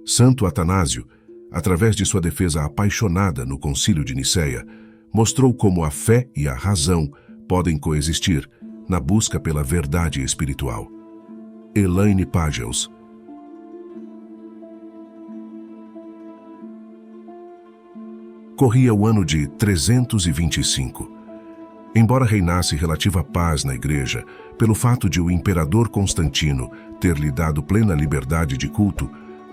Santo Atanásio, através de sua defesa apaixonada no Concílio de Nicéia, mostrou como a fé e a razão podem coexistir na busca pela verdade espiritual. Elaine Pagels. Corria o ano de 325. Embora reinasse relativa paz na Igreja, pelo fato de o imperador Constantino ter lhe dado plena liberdade de culto,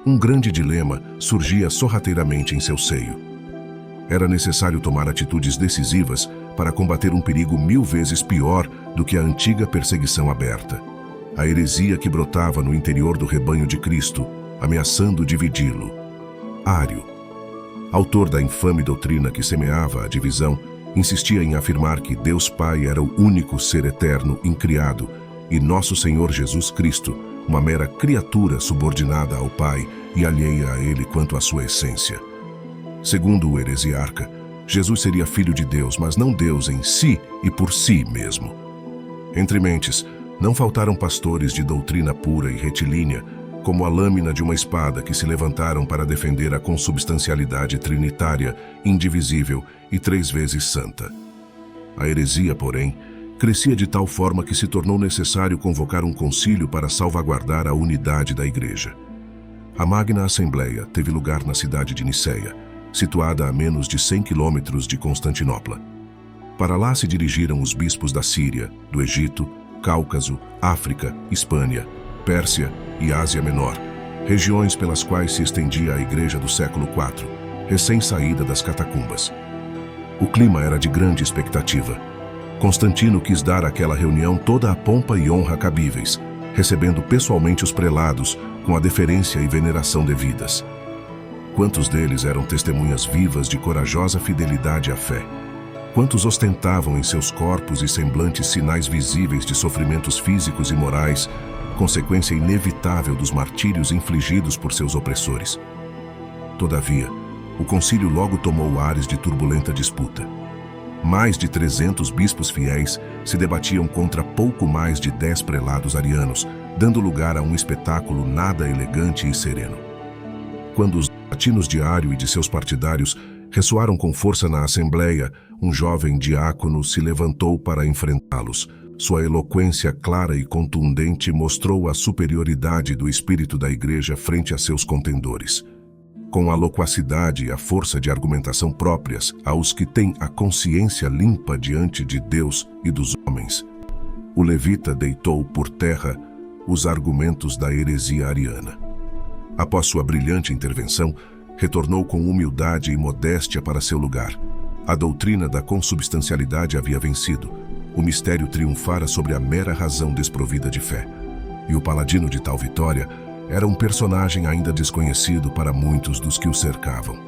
um grande dilema surgia sorrateiramente em seu seio. Era necessário tomar atitudes decisivas para combater um perigo 1000 vezes pior do que a antiga perseguição aberta: a heresia que brotava no interior do rebanho de Cristo, ameaçando dividi-lo. Ário, autor da infame doutrina que semeava a divisão, insistia em afirmar que Deus Pai era o único ser eterno incriado e nosso Senhor Jesus Cristo, uma mera criatura subordinada ao Pai e alheia a Ele quanto à sua essência. Segundo o heresiarca, Jesus seria filho de Deus, mas não Deus em si e por si mesmo. Entre mentes, não faltaram pastores de doutrina pura e retilínea, como a lâmina de uma espada, que se levantaram para defender a consubstancialidade trinitária, indivisível e 3 vezes santa. A heresia, porém, crescia de tal forma que se tornou necessário convocar um concílio para salvaguardar a unidade da Igreja. A Magna Assembleia teve lugar na cidade de Nicéia, situada a menos de 100 quilômetros de Constantinopla. Para lá se dirigiram os bispos da Síria, do Egito, Cáucaso, África, Hispânia, Pérsia e Ásia Menor, regiões pelas quais se estendia a Igreja do século IV, recém-saída das catacumbas. O clima era de grande expectativa. Constantino quis dar àquela reunião toda a pompa e honra cabíveis, recebendo pessoalmente os prelados com a deferência e veneração devidas. Quantos deles eram testemunhas vivas de corajosa fidelidade à fé? Quantos ostentavam em seus corpos e semblantes sinais visíveis de sofrimentos físicos e morais, consequência inevitável dos martírios infligidos por seus opressores? Todavia, o concílio logo tomou ares de turbulenta disputa. Mais de 300 bispos fiéis se debatiam contra pouco mais de 10 prelados arianos, dando lugar a um espetáculo nada elegante e sereno. Quando os latinos de Ário e de seus partidários ressoaram com força na Assembleia, um jovem diácono se levantou para enfrentá-los. Sua eloquência clara e contundente mostrou a superioridade do espírito da Igreja frente a seus contendores. Com a loquacidade e a força de argumentação próprias aos que têm a consciência limpa diante de Deus e dos homens, o levita deitou por terra os argumentos da heresia ariana. Após sua brilhante intervenção, retornou com humildade e modéstia para seu lugar. A doutrina da consubstancialidade havia vencido. O mistério triunfara sobre a mera razão desprovida de fé. E o paladino de tal vitória era um personagem ainda desconhecido para muitos dos que o cercavam.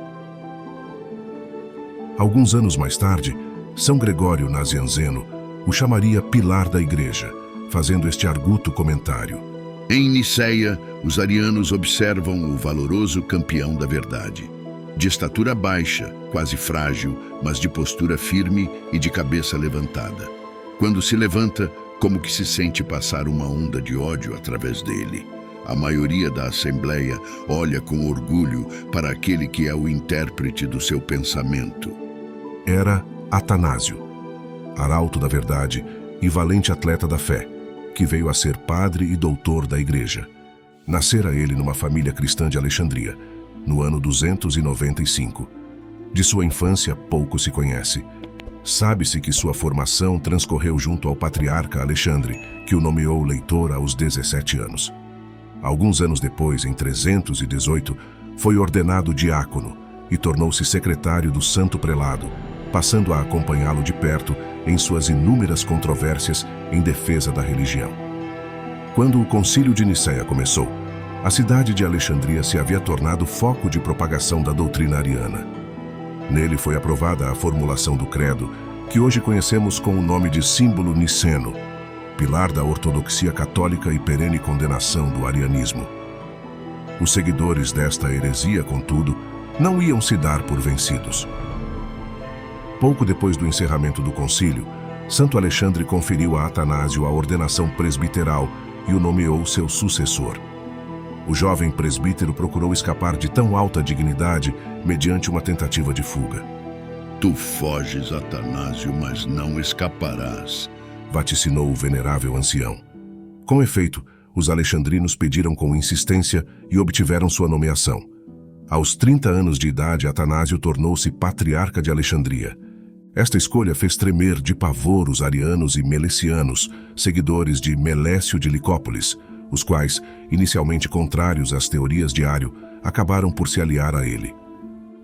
Alguns anos mais tarde, São Gregório Nazianzeno o chamaria pilar da Igreja, fazendo este arguto comentário: Em Nicéia, os arianos observam o valoroso campeão da verdade. De estatura baixa, quase frágil, mas de postura firme e de cabeça levantada. Quando se levanta, como que se sente passar uma onda de ódio através dele. A maioria da Assembleia olha com orgulho para aquele que é o intérprete do seu pensamento. Era Atanásio, arauto da verdade e valente atleta da fé, que veio a ser padre e doutor da Igreja. Nascera ele numa família cristã de Alexandria, no ano 295. De sua infância pouco se conhece. Sabe-se que sua formação transcorreu junto ao patriarca Alexandre, que o nomeou leitor aos 17 anos. Alguns anos depois, em 318, foi ordenado diácono e tornou-se secretário do Santo Prelado, passando a acompanhá-lo de perto em suas inúmeras controvérsias em defesa da religião. Quando o Concílio de Nicéia começou, a cidade de Alexandria se havia tornado foco de propagação da doutrina ariana. Nele foi aprovada a formulação do credo, que hoje conhecemos com o nome de símbolo niceno, pilar da ortodoxia católica e perene condenação do arianismo. Os seguidores desta heresia, contudo, não iam se dar por vencidos. Pouco depois do encerramento do concílio, Santo Alexandre conferiu a Atanásio a ordenação presbiteral e o nomeou seu sucessor. O jovem presbítero procurou escapar de tão alta dignidade mediante uma tentativa de fuga. Tu foges, Atanásio, mas não escaparás, Vaticinou o venerável ancião. Com efeito, os alexandrinos pediram com insistência e obtiveram sua nomeação. Aos 30 anos de idade, Atanásio tornou-se patriarca de Alexandria. Esta escolha fez tremer de pavor os arianos e melecianos, seguidores de Melécio de Licópolis, os quais, inicialmente contrários às teorias de Ario, acabaram por se aliar a ele.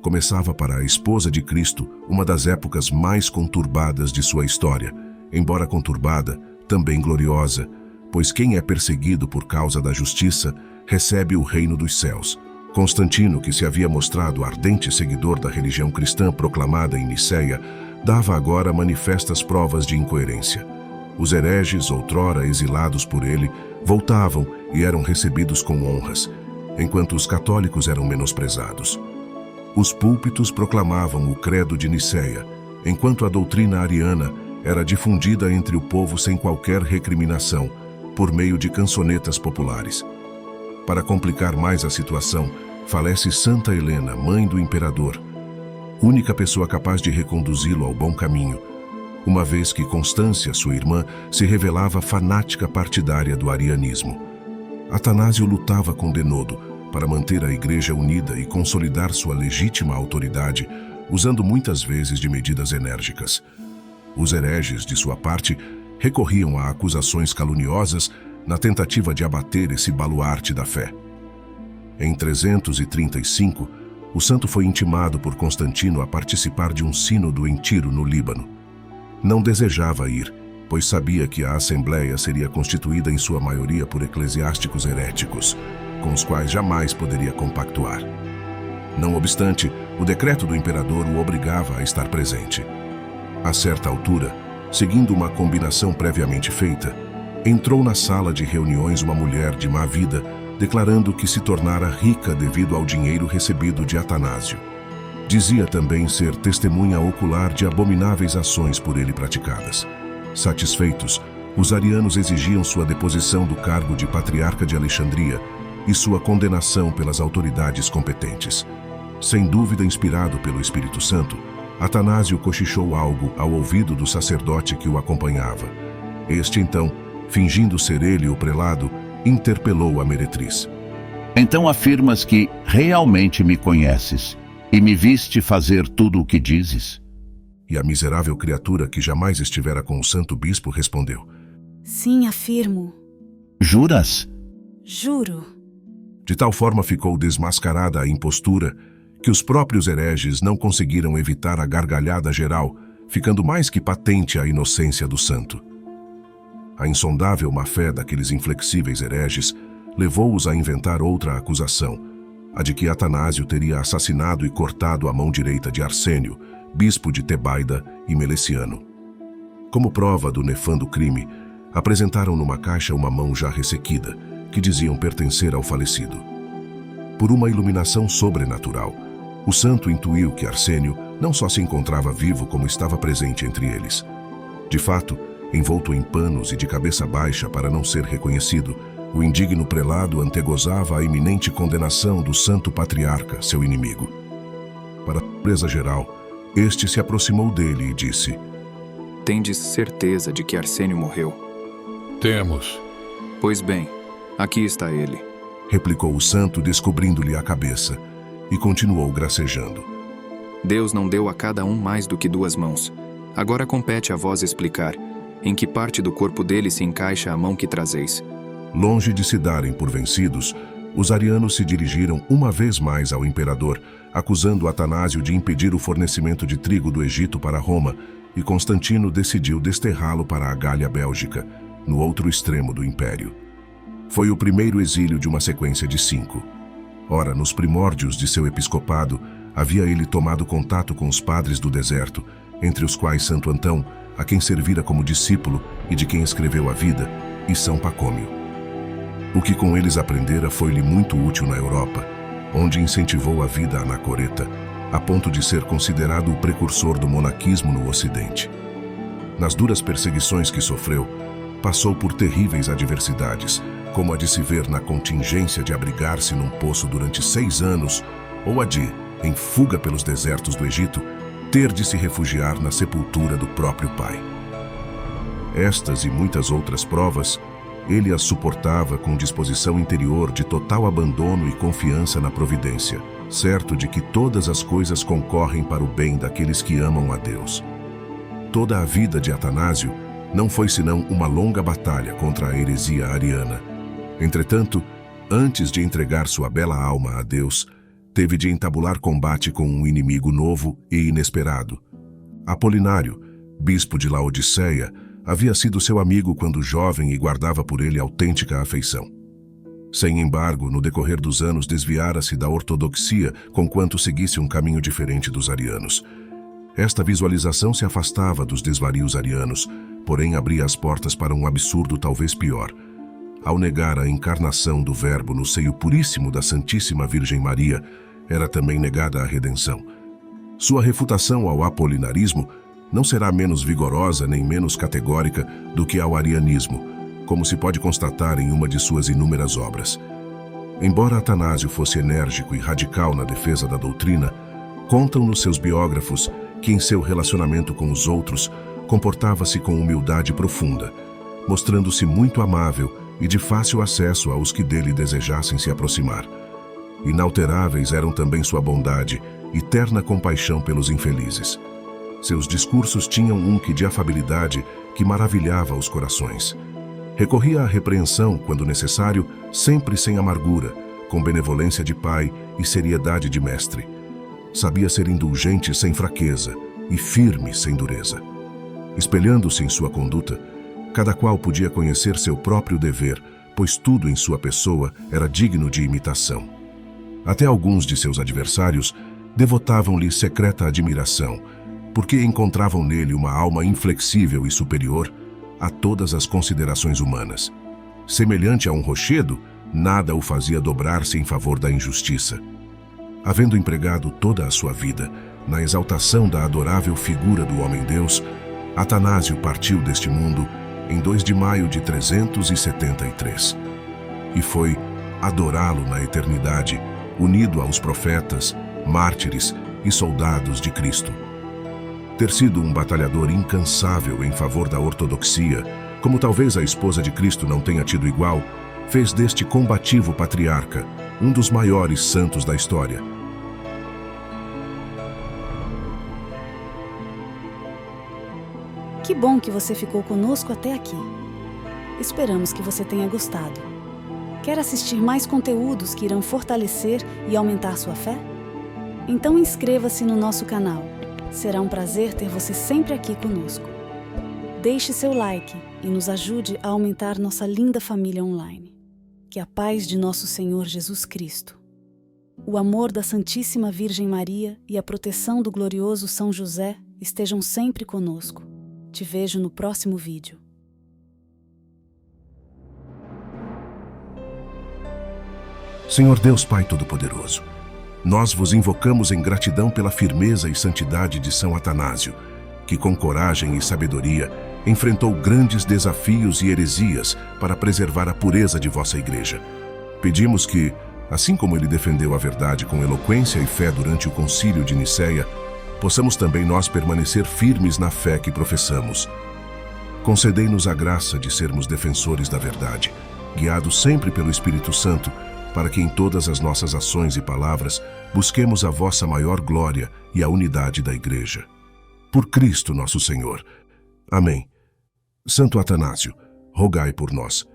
Começava para a esposa de Cristo uma das épocas mais conturbadas de sua história, embora conturbada, também gloriosa, pois quem é perseguido por causa da justiça recebe o reino dos céus. Constantino, que se havia mostrado ardente seguidor da religião cristã proclamada em Niceia, dava agora manifestas provas de incoerência. Os hereges, outrora exilados por ele, voltavam e eram recebidos com honras, enquanto os católicos eram menosprezados. Os púlpitos proclamavam o credo de Niceia, enquanto a doutrina ariana era difundida entre o povo sem qualquer recriminação, por meio de cançonetas populares. Para complicar mais a situação, falece Santa Helena, mãe do imperador, única pessoa capaz de reconduzi-lo ao bom caminho, uma vez que Constância, sua irmã, se revelava fanática partidária do arianismo. Atanásio lutava com denodo para manter a Igreja unida e consolidar sua legítima autoridade, usando muitas vezes de medidas enérgicas. Os hereges, de sua parte, recorriam a acusações caluniosas na tentativa de abater esse baluarte da fé. Em 335, o santo foi intimado por Constantino a participar de um sínodo em Tiro, no Líbano. Não desejava ir, pois sabia que a assembleia seria constituída em sua maioria por eclesiásticos heréticos, com os quais jamais poderia compactuar. Não obstante, o decreto do imperador o obrigava a estar presente. A certa altura, seguindo uma combinação previamente feita, entrou na sala de reuniões uma mulher de má vida, declarando que se tornara rica devido ao dinheiro recebido de Atanásio. Dizia também ser testemunha ocular de abomináveis ações por ele praticadas. Satisfeitos, os arianos exigiam sua deposição do cargo de patriarca de Alexandria e sua condenação pelas autoridades competentes. Sem dúvida inspirado pelo Espírito Santo, Atanásio cochichou algo ao ouvido do sacerdote que o acompanhava. Este, então, fingindo ser ele o prelado, interpelou a meretriz. Então afirmas que realmente me conheces e me viste fazer tudo o que dizes? E a miserável criatura que jamais estivera com o santo bispo respondeu: Sim, afirmo. Juras? Juro. De tal forma ficou desmascarada a impostura que os próprios hereges não conseguiram evitar a gargalhada geral, ficando mais que patente a inocência do santo. A insondável má-fé daqueles inflexíveis hereges levou-os a inventar outra acusação, a de que Atanásio teria assassinado e cortado a mão direita de Arsênio, bispo de Tebaida e Meleciano. Como prova do nefando crime, apresentaram numa caixa uma mão já ressequida, que diziam pertencer ao falecido. Por uma iluminação sobrenatural, o santo intuiu que Arsênio não só se encontrava vivo, como estava presente entre eles. De fato, envolto em panos e de cabeça baixa para não ser reconhecido, o indigno prelado antegozava a iminente condenação do santo patriarca, seu inimigo. Para surpresa geral, este se aproximou dele e disse: Tendes certeza de que Arsênio morreu? Temos. Pois bem, aqui está ele. Replicou o santo, descobrindo-lhe a cabeça, e continuou gracejando: Deus não deu a cada um mais do que 2 mãos. Agora compete a vós explicar em que parte do corpo dele se encaixa a mão que trazeis. Longe de se darem por vencidos, os arianos se dirigiram uma vez mais ao imperador, acusando Atanásio de impedir o fornecimento de trigo do Egito para Roma, e Constantino decidiu desterrá-lo para a Gália Bélgica, no outro extremo do império. Foi o primeiro exílio de uma sequência de 5. Ora, nos primórdios de seu episcopado, havia ele tomado contato com os padres do deserto, entre os quais Santo Antão, a quem servira como discípulo e de quem escreveu a vida, e São Pacômio. O que com eles aprendera foi-lhe muito útil na Europa, onde incentivou a vida anacoreta, a ponto de ser considerado o precursor do monaquismo no Ocidente. Nas duras perseguições que sofreu, passou por terríveis adversidades, como a de se ver na contingência de abrigar-se num poço durante 6 anos, ou a de, em fuga pelos desertos do Egito, ter de se refugiar na sepultura do próprio pai. Estas e muitas outras provas, ele as suportava com disposição interior de total abandono e confiança na providência, certo de que todas as coisas concorrem para o bem daqueles que amam a Deus. Toda a vida de Atanásio não foi senão uma longa batalha contra a heresia ariana. Entretanto, antes de entregar sua bela alma a Deus, teve de entabular combate com um inimigo novo e inesperado. Apolinário, bispo de Laodiceia, havia sido seu amigo quando jovem e guardava por ele autêntica afeição. Sem embargo, no decorrer dos anos desviara-se da ortodoxia, conquanto seguisse um caminho diferente dos arianos. Esta visualização se afastava dos desvarios arianos, porém abria as portas para um absurdo talvez pior. Ao negar a encarnação do Verbo no seio puríssimo da Santíssima Virgem Maria, era também negada a redenção. Sua refutação ao apolinarismo não será menos vigorosa nem menos categórica do que ao arianismo, como se pode constatar em uma de suas inúmeras obras. Embora Atanásio fosse enérgico e radical na defesa da doutrina, contam-nos seus biógrafos que em seu relacionamento com os outros comportava-se com humildade profunda, mostrando-se muito amável e de fácil acesso aos que dele desejassem se aproximar. Inalteráveis eram também sua bondade e terna compaixão pelos infelizes. Seus discursos tinham um quê de afabilidade que maravilhava os corações. Recorria à repreensão, quando necessário, sempre sem amargura, com benevolência de pai e seriedade de mestre. Sabia ser indulgente sem fraqueza e firme sem dureza. Espelhando-se em sua conduta, cada qual podia conhecer seu próprio dever, pois tudo em sua pessoa era digno de imitação. Até alguns de seus adversários devotavam-lhe secreta admiração, porque encontravam nele uma alma inflexível e superior a todas as considerações humanas. Semelhante a um rochedo, nada o fazia dobrar-se em favor da injustiça. Havendo empregado toda a sua vida na exaltação da adorável figura do homem-deus, Atanásio partiu deste mundo em 2 de maio de 373. E foi adorá-lo na eternidade, unido aos profetas, mártires e soldados de Cristo. Ter sido um batalhador incansável em favor da ortodoxia, como talvez a esposa de Cristo não tenha tido igual, fez deste combativo patriarca um dos maiores santos da história. Que bom que você ficou conosco até aqui. Esperamos que você tenha gostado. Quer assistir mais conteúdos que irão fortalecer e aumentar sua fé? Então inscreva-se no nosso canal. Será um prazer ter você sempre aqui conosco. Deixe seu like e nos ajude a aumentar nossa linda família online. Que a paz de nosso Senhor Jesus Cristo, o amor da Santíssima Virgem Maria e a proteção do glorioso São José estejam sempre conosco. Te vejo no próximo vídeo. Senhor Deus Pai Todo-Poderoso, nós vos invocamos em gratidão pela firmeza e santidade de São Atanásio, que com coragem e sabedoria enfrentou grandes desafios e heresias para preservar a pureza de vossa Igreja. Pedimos que, assim como ele defendeu a verdade com eloquência e fé durante o Concílio de Nicéia, possamos também nós permanecer firmes na fé que professamos. Concedei-nos a graça de sermos defensores da verdade, guiados sempre pelo Espírito Santo, para que em todas as nossas ações e palavras busquemos a vossa maior glória e a unidade da Igreja. Por Cristo nosso Senhor. Amém. Santo Atanásio, rogai por nós.